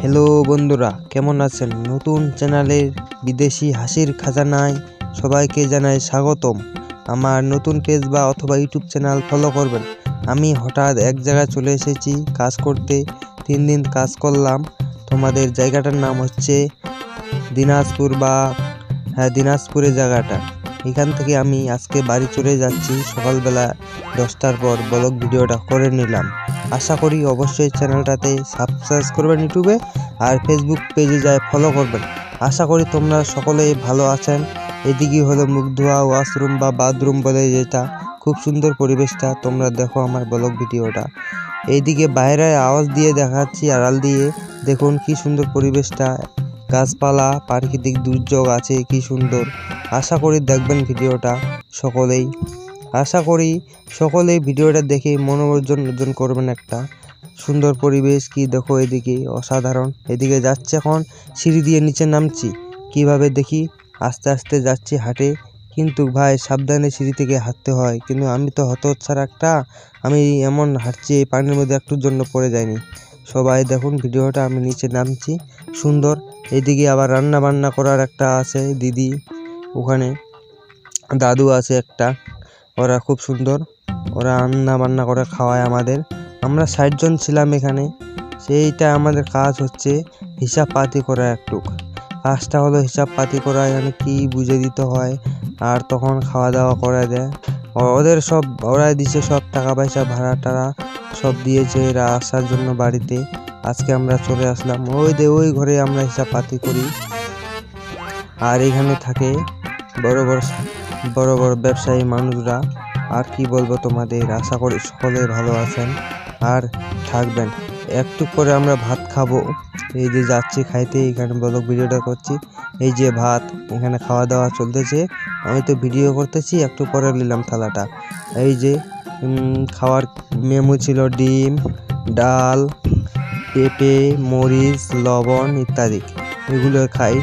Hello বন্ধুরা, কেমন আছেন? নতুন চ্যানেলের বিদেশি হাসির খাজানায় সবাইকে জানাই স্বাগতম। আমার নতুন পেজ বা অথবা ইউটিউব চ্যানেল ফলো করবেন। আমি হঠাৎ এক জায়গায় চলে এসেছি কাজ করতে। 3 দিন কাজ করলাম। তোমাদের জায়গাটার নাম হচ্ছে দিনাজপুর দিনাজপুরের জায়গাটা। এখান থেকে আমি আজকে বাড়ি চলে যাচ্ছি সকালবেলা 10টার পর। ব্লগ ভিডিওটা করে নিলাম। আশা করি অবশ্যই চ্যানেলটাতে সাবস্ক্রাইব করবেন ইউটিউবে, আর ফেসবুক পেজে যায় ফলো করবেন। আশা করি তোমরা সকলেই ভালো আছেন। এদিকে হলো মুখ ধোয়া ওয়াশরুম বা বাথরুম বলে যেটা, খুব সুন্দর পরিবেশটা। তোমরা দেখো আমার ব্লগ ভিডিওটা। এইদিকে বাইরে আওয়াজ দিয়ে দেখাচ্ছি আড়াল দিয়ে, দেখুন কি সুন্দর পরিবেশটা, গাছপালা, প্রাকৃতিক দুর্যোগ আছে, কি সুন্দর। আশা করি দেখবেন ভিডিওটা সকলেই। আশা করি সকলেই ভিডিওটা দেখে মনোরঞ্জন অর্জন করবেন। একটা সুন্দর পরিবেশ, কি দেখো এদিকে অসাধারণ। এদিকে যাচ্ছে এখন সিঁড়ি দিয়ে নিচে নামছি, কিভাবে দেখি আস্তে আস্তে যাচ্ছি হাঁটে। কিন্তু ভাই সাবধানে সিঁড়ি থেকে হাঁটতে হয়, কিন্তু আমি তো হতচ্ছাড়া একটা, আমি এমন হাঁটছি এই পানির মধ্যে একটুর জন্য পড়ে যায়নি। সবাই দেখুন ভিডিওটা, আমি নিচে নামছি সুন্দর। এদিকে আবার রান্না বান্না করার একটা আছে দিদি, ওখানে দাদু আছে একটা, ওরা খুব সুন্দর, ওরা রান্না বান্না করে খাওয়ায় আমাদের। আমরা 60 জন ছিলাম এখানে। সেইটা আমাদের কাজ হচ্ছে হিসাব পাতি করা। একটু কাজটা হলো হিসাব পাতি করা, মানে কি বুঝে দিতে হয়, আর তখন খাওয়া দাওয়া করে দেয়। ওদের সব ওরাই দিচ্ছে, সব টাকা পয়সা ভাড়া টাড়া সব দিয়েছে এরা আসার জন্য বাড়িতে। আজকে আমরা চলে আসলাম ওই ঘরে আমরা হিসাব পাতি করি। আর এখানে থাকে বড় বড় ব্যবসায়ী মানুষরা। আর কি বলবো তোমাদের, আশা করি সকলে ভালো আছেন আর থাকবেন। একটু পরে আমরা ভাত খাবো। এই যে যাচ্ছি খাইতে, এখানে ব্লগ ভিডিওটা করছি। এই যে ভাত, এখানে খাওয়া দাওয়া চলতেছে, আমি তো ভিডিও করতেছি। একটু পরে নিলাম থালাটা। এই যে খাওয়ার মেনু ছিল ডিম, ডাল, পেঁপে, মরিচ, লবণ ইত্যাদি, এগুলো খাই।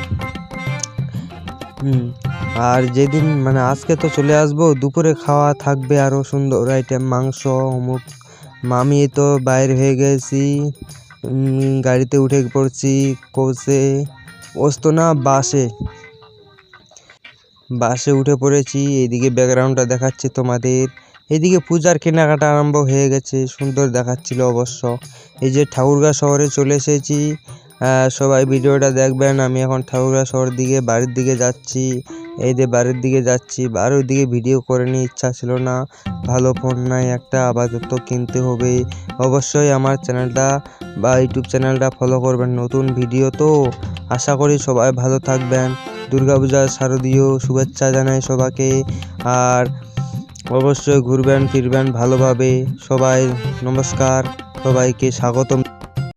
আর যেদিন মানে আজকে তো চলে আসবো, দুপুরে খাওয়া থাকবে আরো সুন্দর আইটেম, মাংস অমুক। আমি তো বাইরে হয়ে গেছি, গাড়িতে উঠে পড়ছি কোচে, বসতো না বাসে উঠে পড়েছি। এইদিকে ব্যাকগ্রাউন্ডটা দেখাচ্ছি তোমাদের। এইদিকে পূজার কেনাকাটা আরম্ভ হয়ে গেছে, সুন্দর দেখাচ্ছিল অবশ্য। এই যে ঠাকুরগাঁ শহরে চলে এসেছি, সবাই ভিডিওটা দেখবেন। আমি এখন ঠাকুরগাঁ শহর দিকে বাড়ির দিকে যাচ্ছি। এই যে বাড়ির দিকে যাচ্ছি, বাড়ির দিকে ভিডিও করে নিয়ে ইচ্ছা ছিল না, ভালো ফোন নাই একটা, আপাতত কিনতে হবে। অবশ্যই আমার চ্যানেলটা বা ইউটিউব চ্যানেলটা ফলো করবেন, নতুন ভিডিও তো। আশা করি সবাই ভালো থাকবেন। দুর্গাপূজার শারদীয় শুভেচ্ছা জানাই সবাইকে। আর অবশ্যই ঘুরবেন ফিরবেন ভালোভাবে। সবাই নমস্কার, সবাইকে স্বাগতম।